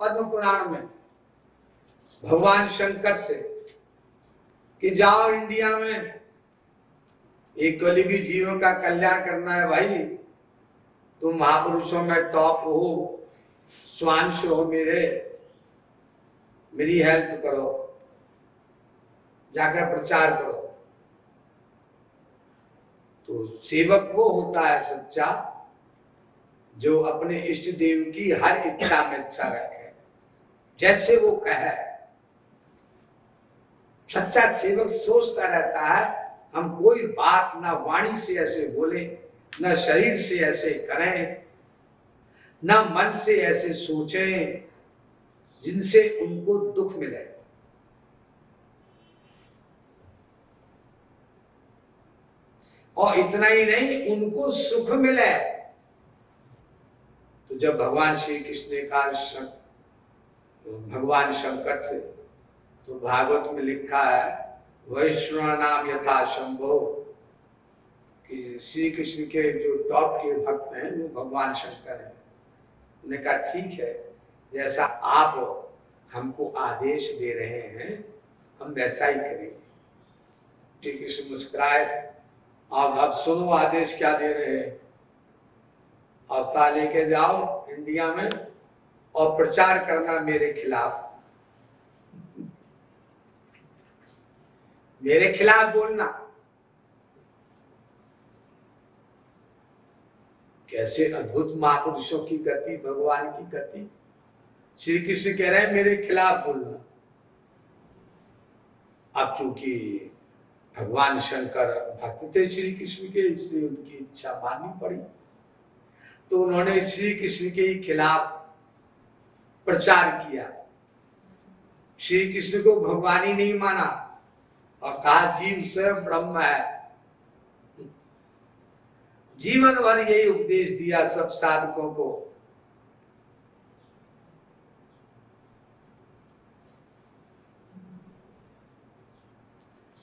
पद्म पुराण में भगवान शंकर से कि जाओ इंडिया में एक कलियुगी जीवों का कल्याण करना है भाई, तुम महापुरुषों में टॉप हो, स्वांश हो मेरी हेल्प करो, जाकर प्रचार करो। तो सेवक वो होता है सच्चा जो अपने इष्ट देव की हर इच्छा में इच्छा रखे, जैसे वो कहे। सच्चा सेवक सोचता रहता है हम कोई बात ना वाणी से ऐसे बोले, ना शरीर से ऐसे करें, ना मन से ऐसे सोचें जिनसे उनको दुख मिले। और इतना ही नहीं, उनको सुख मिले। तो जब भगवान श्री कृष्ण ने कहा भगवान शंकर से, तो भागवत में लिखा है वैष्णव नाम यथा शंभो, कि श्री कृष्ण के जो टॉप के भक्त हैं वो भगवान शंकर हैं। उन्होंने कहा ठीक है, जैसा आप हमको आदेश दे रहे हैं हम वैसा ही करेंगे। श्री कृष्ण मुस्कुराए, अब सुनो आदेश क्या दे रहे हैं। अवतार लेके जाओ इंडिया में और प्रचार करना मेरे खिलाफ, मेरे खिलाफ बोलना। कैसे अद्भुत महापुरुषों की गति, भगवान की गति। श्री कृष्ण कह रहे हैं मेरे खिलाफ बोलना। अब चूंकि भगवान शंकर भक्त थे श्री कृष्ण के, इसलिए उनकी इच्छा माननी पड़ी। तो उन्होंने श्री कृष्ण के खिलाफ प्रचार किया, श्री कृष्ण को भगवान ही नहीं माना और कहा जीव स्वयं ब्रह्म है। जीवन भर यही उपदेश दिया सब साधकों को।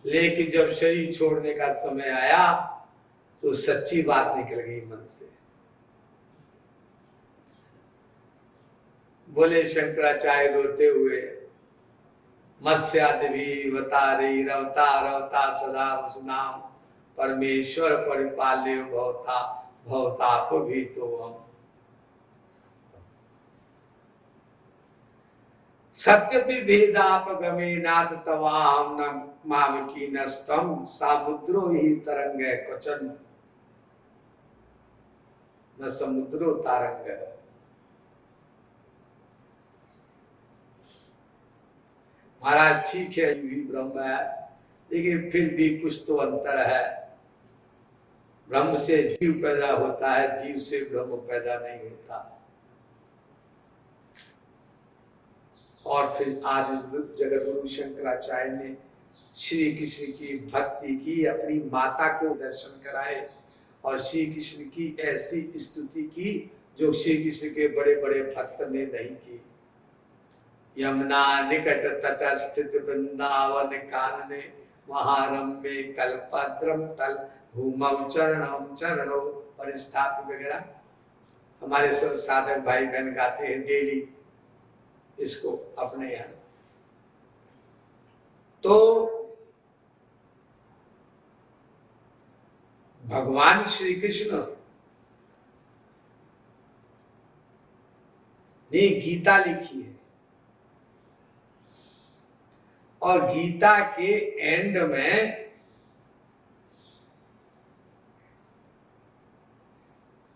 लेकिन जब शरीर छोड़ने का समय आया तो सच्ची बात निकल गई मन से। बोले शंकराचार्य रोते हुए, मत्स्यादि वतारी रवता रवता सदा वसनाम परमेश्वर परिपाल्य भवता भवताप भी तो हम। सत्यपि भेदापगमे नाथ तवाम न माम की नस्तम समुद्रो ही तरंग क्वचन न समुद्रो तारंग। महाराज ठीक है भी ब्रह्म है, लेकिन फिर भी कुछ तो अंतर है। ब्रह्म से जीव पैदा होता है, जीव से ब्रह्म पैदा नहीं होता। और फिर आदि जगत गुरु शंकराचार्य ने श्री कृष्ण की भक्ति की, अपनी माता को दर्शन कराए और श्री कृष्ण की ऐसी स्तुति की जो श्री कृष्ण के बड़े बड़े भक्त ने नहीं की। यमुना निकट तट स्थित वृंदावन कानने महारम्य कल्पद्रम तल भूमौ चरणम चरणो परिस्थापित वगैरह हमारे सब साधक भाई बहन गाते हैं डेली इसको अपने यहाँ। तो भगवान श्री कृष्ण ने गीता लिखी है और गीता के एंड में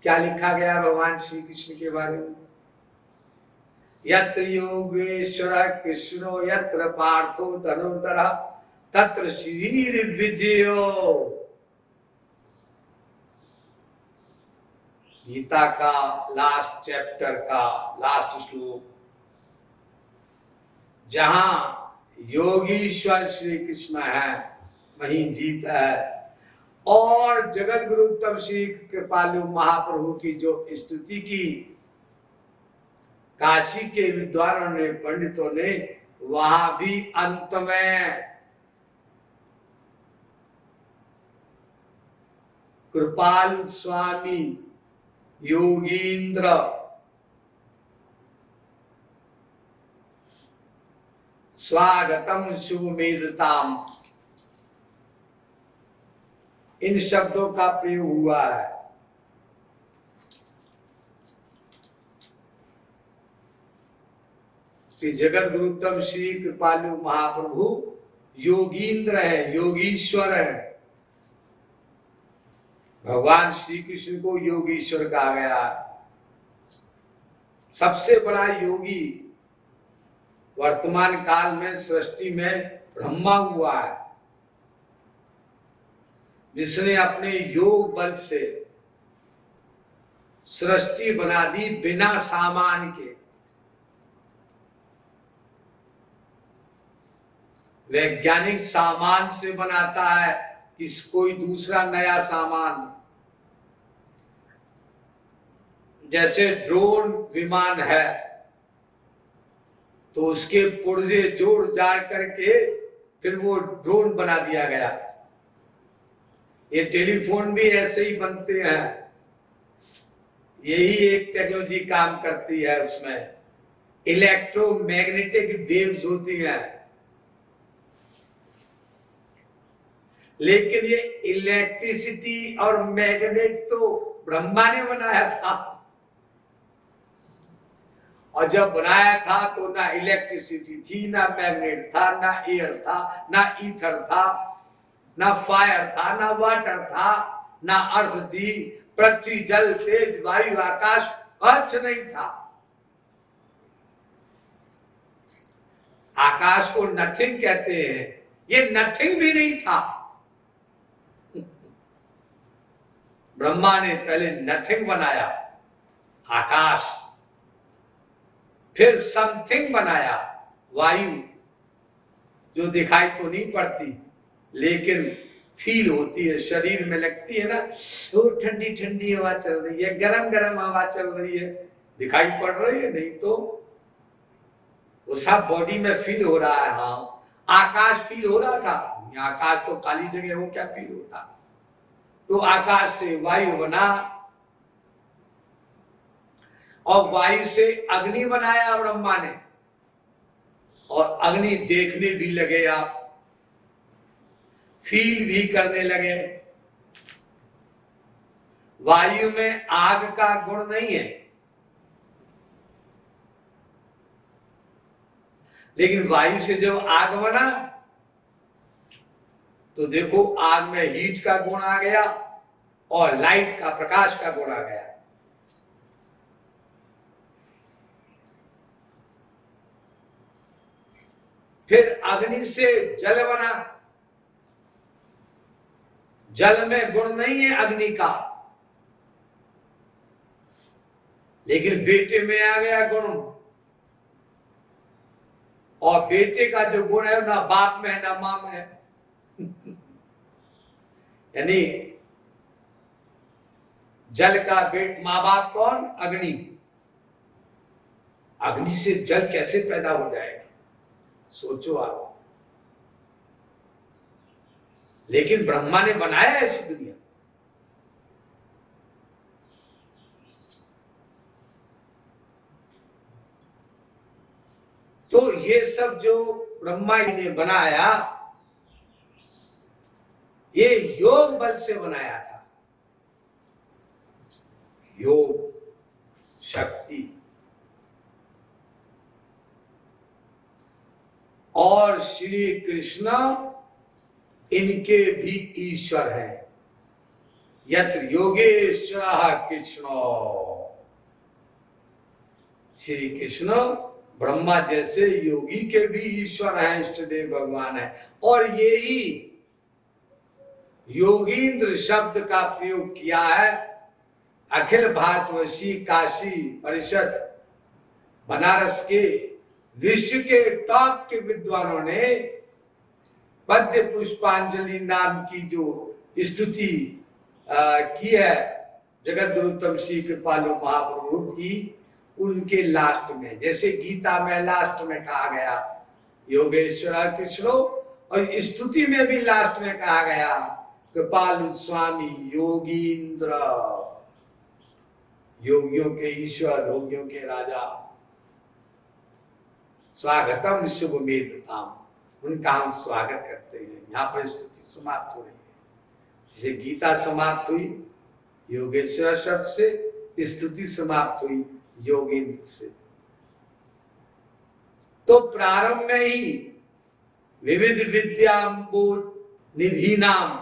क्या लिखा गया भगवान श्री कृष्ण के बारे में? यत्र योगेश्वर कृष्णो यत्र पार्थो धनुर्धर तत्र शरीर विजयो। गीता का लास्ट चैप्टर का लास्ट श्लोक, जहां योगीश्वर श्री कृष्ण है वहीं जीत है। और जगत गुरु तब श्री कृपालु महाप्रभु की जो स्तुति की काशी के विद्वानों ने, पंडितों ने, वहां भी अंत में कृपालु स्वामी योगींद्र स्वागतम शुभमेधताम, इन शब्दों का प्रयोग हुआ है। कि जगत गुरुतम श्री कृपालु महाप्रभु योगींद्र है, योगीश्वर है। भगवान श्री कृष्ण को योगीश्वर कहा गया। सबसे बड़ा योगी वर्तमान काल में सृष्टि में ब्रह्मा हुआ है, जिसने अपने योग बल से सृष्टि बना दी बिना सामान के। वैज्ञानिक सामान से बनाता है कि कोई दूसरा नया सामान, जैसे ड्रोन विमान है तो उसके पुर्जे जोड़ जाड़ करके फिर वो ड्रोन बना दिया गया। ये टेलीफोन भी ऐसे ही बनते हैं, यही एक टेक्नोलॉजी काम करती है। उसमें इलेक्ट्रोमैग्नेटिक वेव्स होती हैं, लेकिन ये इलेक्ट्रिसिटी और मैग्नेट तो ब्रह्मा ने बनाया था। और जब बनाया था तो ना इलेक्ट्रिसिटी थी, ना मैग्नेट था, ना एयर था, ना ईथर था, ना फायर था, ना वाटर था, ना अर्थ थी, पृथ्वी जल तेज वायु आकाश कुछ नहीं था। आकाश को नथिंग कहते हैं, ये नथिंग भी नहीं था। ब्रह्मा ने पहले नथिंग बनाया आकाश, फिर समथिंग बनाया वायु, जो दिखाई तो नहीं पड़ती लेकिन फील होती है, शरीर में लगती है ना, वो ठंडी ठंडी हवा चल रही है, गरम गरम हवा चल रही है, दिखाई पड़ रही है नहीं तो वो सब बॉडी में फील हो रहा है। हाँ, आकाश फील हो रहा था, आकाश तो खाली जगह, वो क्या फील होता। तो आकाश से वायु बना और वायु से अग्नि बनाया ब्रह्मा ने, और अग्नि देखने भी लगे आप, फील भी करने लगे। वायु में आग का गुण नहीं है, लेकिन वायु से जब आग बना तो देखो आग में हीट का गुण आ गया और लाइट का, प्रकाश का गुण आ गया। फिर अग्नि से जल बना, जल में गुण नहीं है अग्नि का, लेकिन बेटे में आ गया गुण। और बेटे का जो गुण है ना बाप में है ना मां में है। यानी जल का मां बाप कौन? अग्नि। अग्नि से जल कैसे पैदा हो जाएगा, सोचो आप। लेकिन ब्रह्मा ने बनाया ऐसी दुनिया। तो ये सब जो ब्रह्मा ने बनाया, ये योग बल से बनाया था। योग शक्ति। और श्री कृष्ण इनके भी ईश्वर हैं। यत्र योगेश्वर कृष्ण। श्री कृष्ण ब्रह्मा जैसे योगी के भी ईश्वर हैं, इष्टदेव भगवान है। और यही योगींद्र शब्द का प्रयोग किया है अखिल भारतवर्षीय काशी परिषद बनारस के विश्व के टॉप के विद्वानों ने पद्य पुष्पांजलि नाम की जो स्तुति की है जगत गुरुतम श्री कृपालु महाप्रभु की, उनके लास्ट में, जैसे गीता में लास्ट में कहा गया योगेश्वर कृष्णो, और स्तुति में भी लास्ट में कहा गया कृपालु स्वामी योगींद्र, योगियों के ईश्वर, योगियों के राजा। स्वागतम शुभमेधताम, उनका हम स्वागत करते हैं। यहाँ पर स्तुति समाप्त हो रही है, जैसे गीता समाप्त हुई योगेश्वर शब्द से, स्तुति समाप्त हुई योगेंद्र से। तो प्रारंभ में ही विविध विद्याम्बोध निधि नाम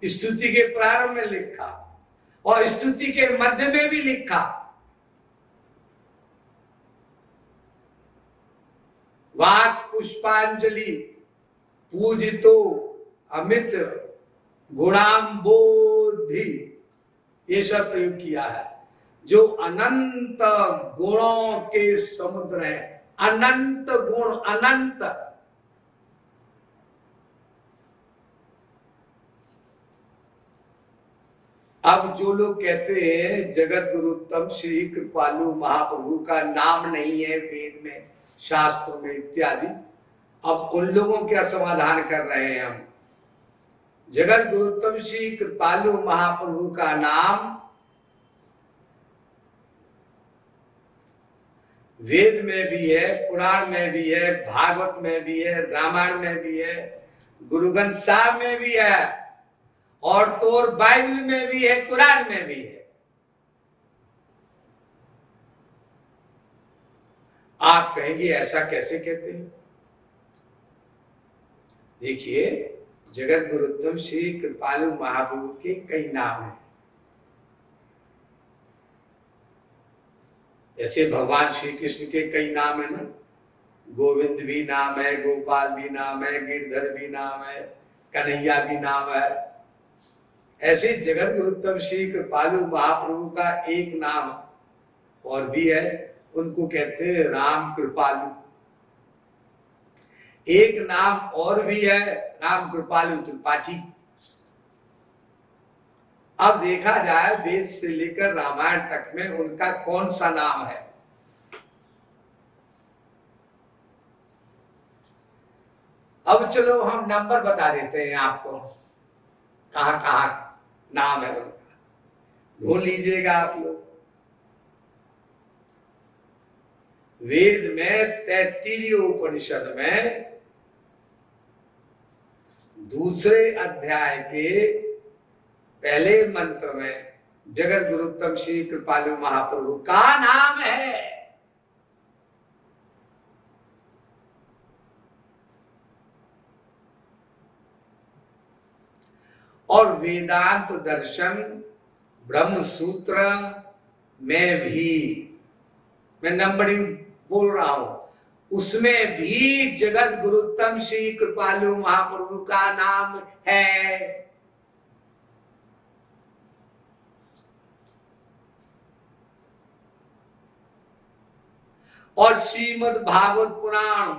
स्तुति के प्रारंभ में लिखा और स्तुति के मध्य में भी लिखा। वाक पुष्पांजलि पूजितो अमित गुणाम्बोधि, ये सब प्रयोग किया है। जो अनंत गुणों के समुद्र है, अनंत गुण, अनंत। अब जो लोग कहते हैं जगत गुरुत्तम श्री कृपालु महाप्रभु का नाम नहीं है वेद में, शास्त्र में इत्यादि, अब उन लोगों का समाधान कर रहे हैं हम। जगत गुरुत्तम श्री कृपालु महाप्रभु का नाम वेद में भी है, पुराण में भी है, भागवत में भी है, रामायण में भी है, गुरु ग्रंथ साहब में भी है, और तो और बाइबल में भी है, कुरान में भी है। आप कहेंगे ऐसा कैसे कहते हैं? देखिए, जगत गुरुत्तम श्री कृपालु महाप्रभु के कई नाम हैं। जैसे भगवान श्री कृष्ण के कई नाम है ना, गोविंद भी नाम है, गोपाल भी नाम है, गिरधर भी नाम है, कन्हैया भी नाम है। ऐसे जगत गुरुत्तम श्री कृपालु महाप्रभु का एक नाम और भी है, उनको कहते हैं राम कृपालु। एक नाम और भी है, राम कृपालु त्रिपाठी। अब देखा जाए वेद से लेकर रामायण तक में उनका कौन सा नाम है। अब चलो हम नंबर बता देते हैं आपको, कहां कहां नाम है उनका, ढूंढ लीजिएगा आप लोग। वेद में 33 उपनिषद में दूसरे अध्याय के पहले मंत्र में जगत गुरुत्तम श्री कृपालु महाप्रभु का नाम है। और वेदांत दर्शन ब्रह्म सूत्र में भी, मैं नंबरिंग बोल रहा हूं, उसमें भी जगत गुरुत्तम श्री कृपालु महाप्रभु का नाम है। और श्रीमद् भागवत पुराण,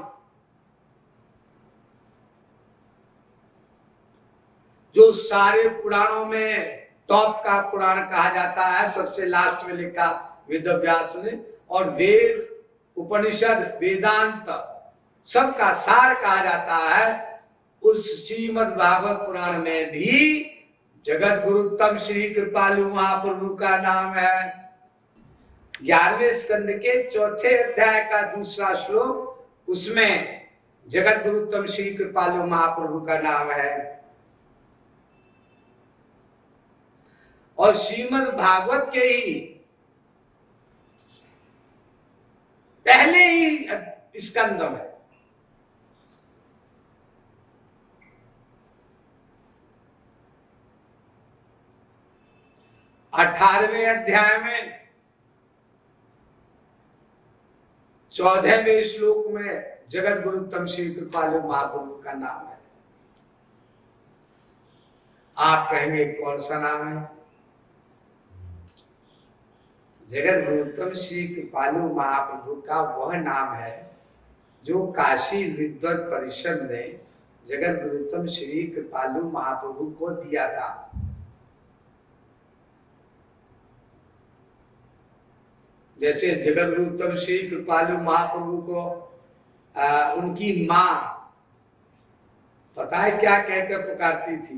जो सारे पुराणों में टॉप का पुराण कहा जाता है, सबसे लास्ट में लिखा वेदव्यास ने, और वेद उपनिषद वेदांत सबका सार कहा जाता है, उस श्रीमद् भागवत पुराण में भी जगत गुरुत्तम श्री कृपालु महाप्रभु का नाम है। 11वें स्कंद के 4थे अध्याय का दूसरा श्लोक, उसमें जगत गुरुत्तम श्री कृपालु महाप्रभु का नाम है। और श्रीमद् भागवत के ही पहले ही स्कंद में अठारहवें अध्याय में 14वें श्लोक में जगत गुरुत्तम श्री कृपालु महाप्रभु का नाम है। आप कहेंगे कौन सा नाम है? जगत गुरुत्तम श्री कृपालु महाप्रभु का वह नाम है जो काशी विद्वत परिषद ने जगत गुरुत्तम श्री कृपालु महाप्रभु को दिया था। जैसे जगत गुरुत्तम श्री कृपालु महाप्रभु को उनकी माँ पता है क्या कहकर पुकारती थी?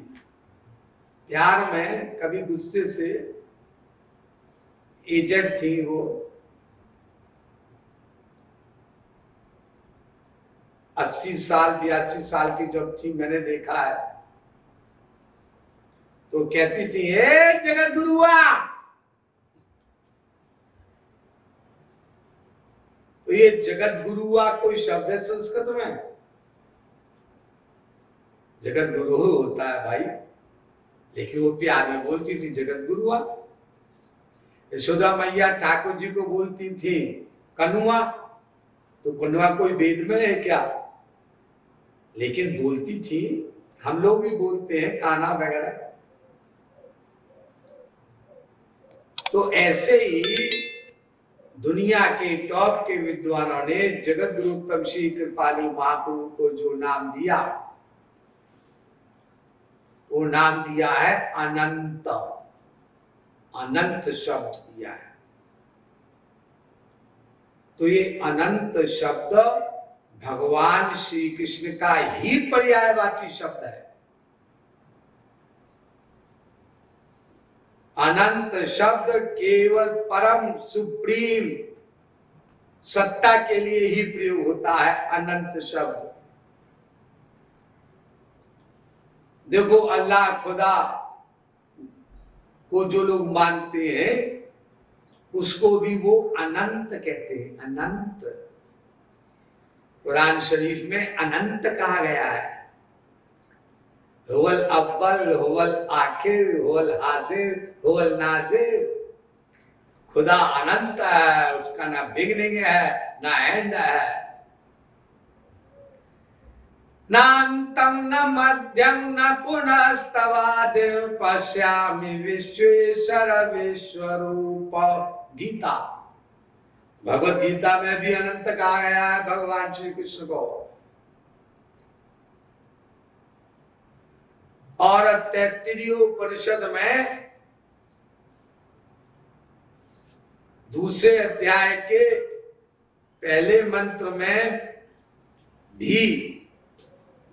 प्यार में कभी गुस्से से, एजेड थी वो, 80 साल 82 साल की जब थी, मैंने देखा है, तो कहती थी, हे जगत गुरुआ। तो ये जगत गुरुआ कोई शब्द है संस्कृत में? जगत गुरु होता है भाई, लेकिन वो प्यार में बोलती थी जगत गुरुआ। यशोदा मैया ठाकुर जी को बोलती थी कनुआ, तो कनुआ कोई वेद में है क्या? लेकिन बोलती थी। हम लोग भी बोलते हैं कान्हा वगैरह। तो ऐसे ही दुनिया के टॉप के विद्वानों ने जगत गुरु उत्तम श्री कृपालु महाप्रभु को जो नाम दिया, वो नाम दिया है अनंत। अनंत शब्द दिया है। तो ये अनंत शब्द भगवान श्री कृष्ण का ही पर्यायवाची शब्द है। अनंत शब्द केवल परम सुप्रीम सत्ता के लिए ही प्रयोग होता है। अनंत शब्द देखो, अल्लाह खुदा को जो लोग मानते हैं उसको भी वो अनंत कहते हैं। अनंत कुरान शरीफ में अनंत कहा गया है। हुवल अव्वल, हुवल आखिर, हुवल हासिर, हुवल नासिर। खुदा अनंत है, उसका ना बिगनिंग है ना एंड है। नान्तम न मध्यम न पुनस्तवादिम पश्यामि विश्वेश्वर विश्वरूप। गीता, भगवत गीता में भी अनंत कहा गया है भगवान श्री कृष्ण को। और 33 उपनिषद में दूसरे अध्याय के पहले मंत्र में भी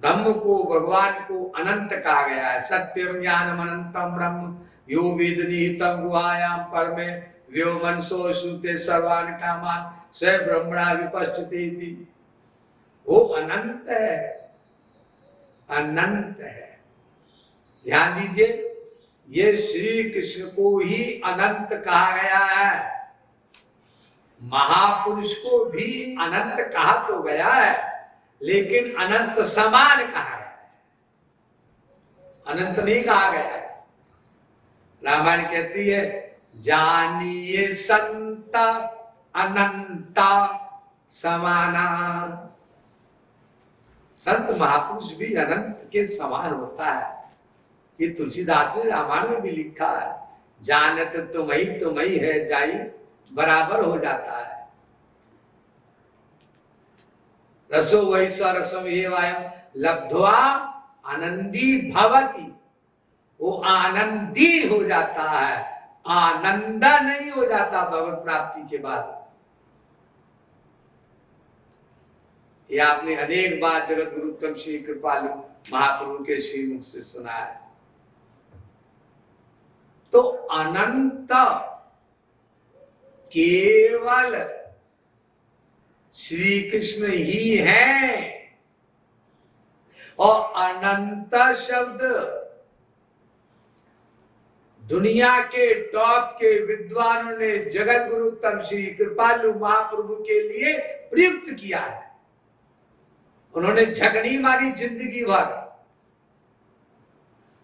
ब्रह्म को, भगवान को अनंत कहा गया है। सत्यम ज्ञानम अनंतम ब्रह्म यो वेद निहितम गुहायाम परमे व्योमनसो श्रुते सर्वान कामान स ब्रह्मणा विपश्चिते इति। वो अनंत है, अनंत है। ध्यान दीजिए, ये श्री कृष्ण को ही अनंत कहा गया है। महापुरुष को भी अनंत कहा तो गया है, लेकिन अनंत समान कहा गया है, अनंत नहीं कहा गया है। रामायण कहती है, जानिए संत अनंता समाना। संत महापुरुष भी अनंत के समान होता है। ये तुलसीदास ने रामायण में भी लिखा है, जानत तुम्ही है जाई, बराबर हो जाता है। रसो वही स रसम ये वायम लब्ध्वा आनंदी भवति। वो आनंदी हो जाता है, आनंदा नहीं हो जाता भगवत प्राप्ति के बाद। ये आपने अनेक बार जगत गुरु उत्तम श्री कृपालु महाप्रभु के श्रीमुख से सुना है। तो अनंत केवल श्री कृष्ण ही है। और अनंत शब्द दुनिया के टॉप के विद्वानों ने जगत गुरु उत्तम श्री कृपालु महाप्रभु के लिए प्रयुक्त किया है। उन्होंने झकनी मारी जिंदगी भर,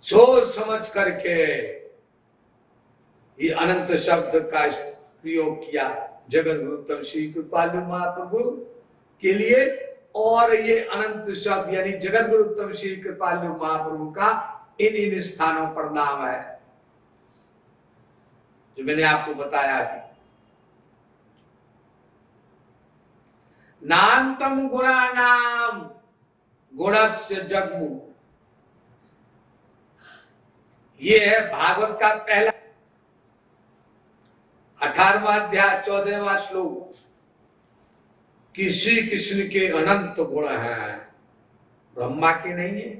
सोच समझ करके ये अनंत शब्द का प्रयोग किया जगत गुरु उत्तम श्री कृपालु महाप्रभु के लिए। और ये अनंत शब्द यानी जगत गुरु उत्तम श्री कृपालु महाप्रभु का इन स्थानों पर नाम है जो मैंने आपको बताया अभी। नान्तम गुणानाम गुणस्य जग्मु, ये है भागवत का पहला 18वां अध्याय 14वां श्लोक कि श्री कृष्ण के अनंत गुण हैं। ब्रह्मा के नहीं है,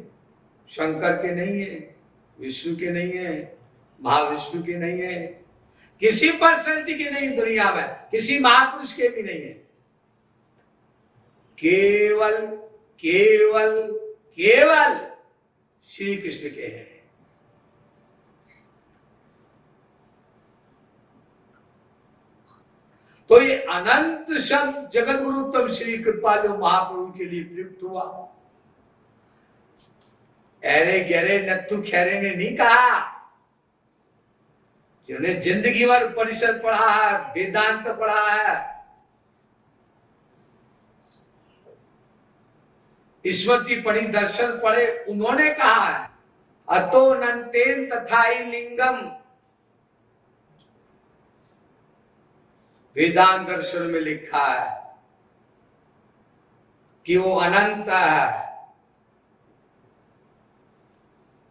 शंकर के नहीं है, विष्णु के नहीं है, महाविष्णु के नहीं है, किसी पर्सनैलिटी के नहीं, दुनिया में किसी महापुरुष के भी नहीं है। केवल केवल केवल श्री कृष्ण के हैं। तो ये अनंत शब्द जगत गुरु उत्तम श्री कृपालु महाप्रभु के लिए प्रयुक्त हुआ। अरे गहरे नत्थु खैरे ने नहीं कहा, जिन्होंने जिंदगी भर उपनिषद पढ़ा है, वेदांत पढ़ा है, स्मृति पढ़ी, दर्शन पढ़े, उन्होंने कहा है अतो नंतेन तथाई लिंगम। वेदांत दर्शन में लिखा है कि वो अनंत है।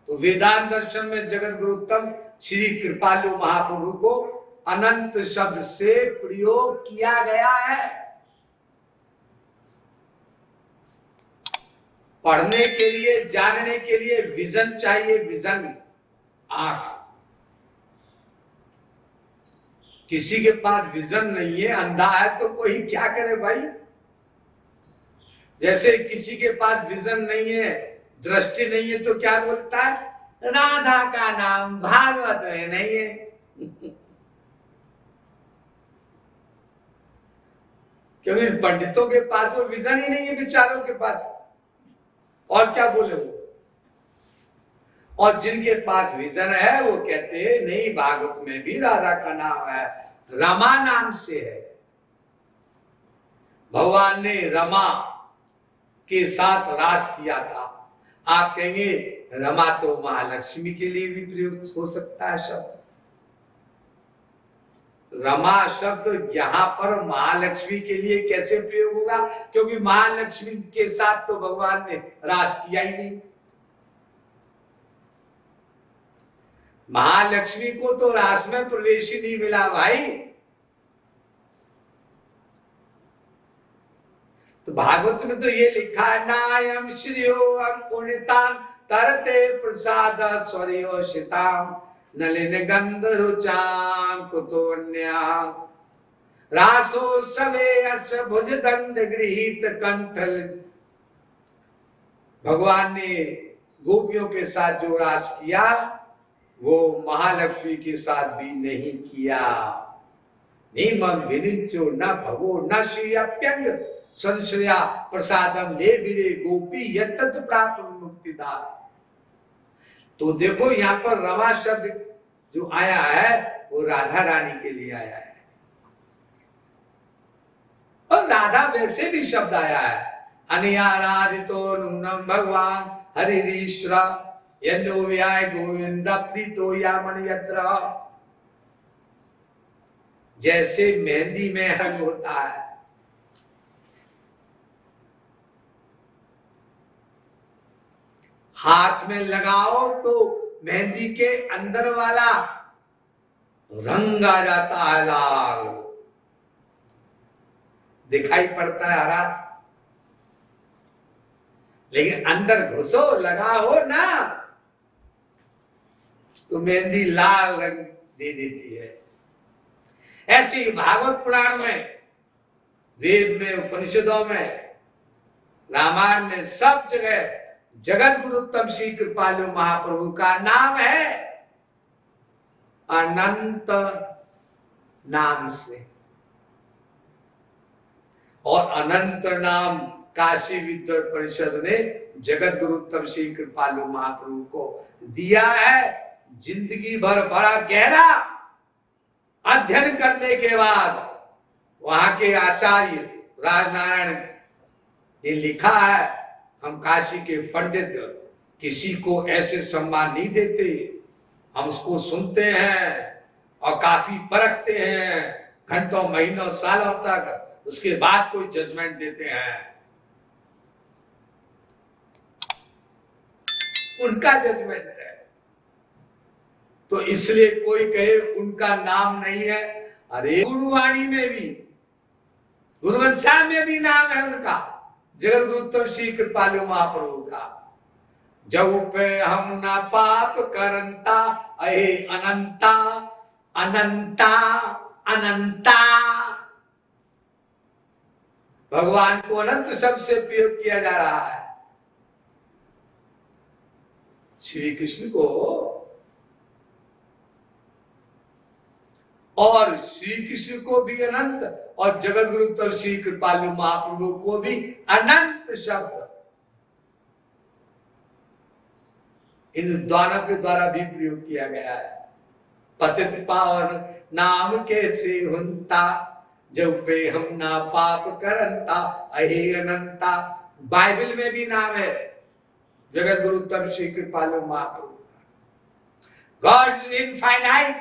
तो वेदांत दर्शन में जगत गुरु उत्तम श्री कृपालु महाप्रभु को अनंत शब्द से प्रयोग किया गया है। पढ़ने के लिए, जानने के लिए विजन चाहिए, विजन, आंख। किसी के पास विजन नहीं है, अंधा है, तो कोई क्या करे भाई। जैसे किसी के पास विजन नहीं है, दृष्टि नहीं है, तो क्या बोलता है, राधा का नाम भागवत में नहीं है। क्योंकि पंडितों के पास वो विजन ही नहीं है, बेचारों के पास, और क्या बोले वो। और जिनके पास विजन है वो कहते हैं नहीं, भागवत में भी राधा का नाम है, रमा नाम से है। भगवान ने रमा के साथ रास किया था। आप कहेंगे रमा तो महालक्ष्मी के लिए भी प्रयुक्त हो सकता है शब्द। रमा शब्द यहां पर महालक्ष्मी के लिए कैसे प्रयोग होगा, क्योंकि महालक्ष्मी के साथ तो भगवान ने रास किया ही नहीं। महालक्ष्मी को तो रास में प्रवेश ही नहीं मिला भाई। तो भागवत में तो ये लिखा है, नायम श्रियो पुण्यताम तरते प्रसाद स्वरियोषिताम नलिन गंध रुचाम कुतोन्या रासो सवे अस भुज दंड गृहीत कंठल। भगवान ने गोपियों के साथ जो रास किया वो महालक्ष्मी के साथ भी नहीं किया। नीमं विनिचो न भवो न श्रियप्यंग संश्रया प्रसादम ले बिरे गोपी यत्तत प्राप्त मुक्तिदार। तो देखो यहाँ पर रमा शब्द जो आया है वो राधा रानी के लिए आया है, और राधा वैसे भी शब्द आया है, अनियाराधितो नूनम भगवान हरिश्रा यन्नो व्याय गोविंद प्रीतो यामन यत्र। जैसे मेहंदी में रंग होता है, हाथ में लगाओ तो मेहंदी के अंदर वाला रंग आ जाता है, लाल दिखाई पड़ता है हरा, लेकिन अंदर घुसो लगाओ ना तो मेहंदी लाल रंग दे देती है। ऐसे ही भागवत पुराण में, वेद में, उपनिषदों में, रामायण में, सब जगह जगत गुरु उत्तम श्री कृपालु महाप्रभु का नाम है अनंत नाम से। और अनंत नाम काशी विद्वत परिषद ने जगत गुरु उत्तम श्री कृपालु महाप्रभु को दिया है। जिंदगी भर बड़ा गहरा अध्ययन करने के बाद वहां के आचार्य राजनारायण ने लिखा है, हम काशी के पंडित किसी को ऐसे सम्मान नहीं देते, हम उसको सुनते हैं और काफी परखते हैं घंटों महीनों सालों तक, उसके बाद कोई जजमेंट देते हैं। उनका जजमेंट है, तो इसलिए कोई कहे उनका नाम नहीं है। अरे गुरुवाणी में भी, गुरुवंशा में भी नाम है उनका, जगत गुरु उत्तम श्री कृपालु महाप्रभु का। जब पे हम ना पाप करंता अहे अनंता अनंता अनंता। भगवान को अनंत शब्द से प्रयोग किया जा रहा है। श्री कृष्ण को और श्री कृष्ण को भी अनंत और जगत गुरु तब श्री कृपालु महाप्रभु को भी अनंत शब्द इन दोनों के द्वारा भी प्रयोग किया गया है। पतित पावन नाम कैसे हुंता, जब पे हम ना पाप करंता, अहे अनंता। बाइबल में भी नाम है जगत गुरु तब श्री कृपालु महाप्रभु का। God is infinite.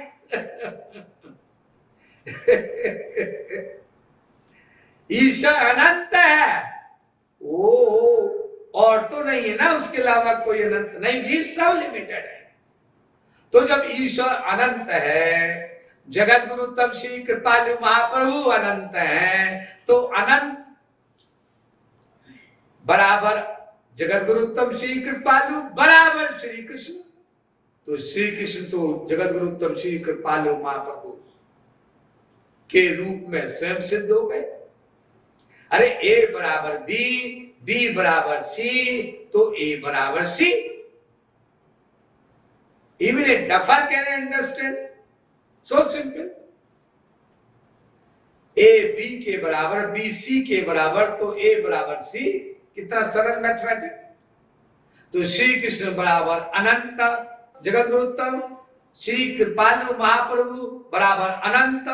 ईश्वर अनंत है, ओ और तो नहीं है ना, उसके अलावा कोई अनंत नहीं जी, सब लिमिटेड है। तो जब ईश्वर अनंत है, जगत गुरु तब श्री कृपालु महाप्रभु अनंत है, तो अनंत बराबर जगत गुरु तब श्री कृपालु बराबर श्री कृष्ण। तो श्री कृष्ण तो जगत गुरु तब श्री कृपालु महाप्रभु के रूप में स्वयं सिद्ध हो गए। अरे ए बराबर बी, बी बराबर सी, तो ए बराबर सी। Even a duffer can understand. So simple. A B के बराबर, B C के बराबर, तो A बराबर C। कितना सरल मैथमेटिक्स। तो श्री कृष्ण बराबर अनंत जगत गुरुत्तम, श्री कृपालु महाप्रभु बराबर अनंत,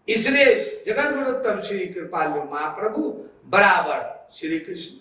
इसलिए जगत गुरुत्तम श्री कृपालु महाप्रभु बराबर श्री कृष्ण।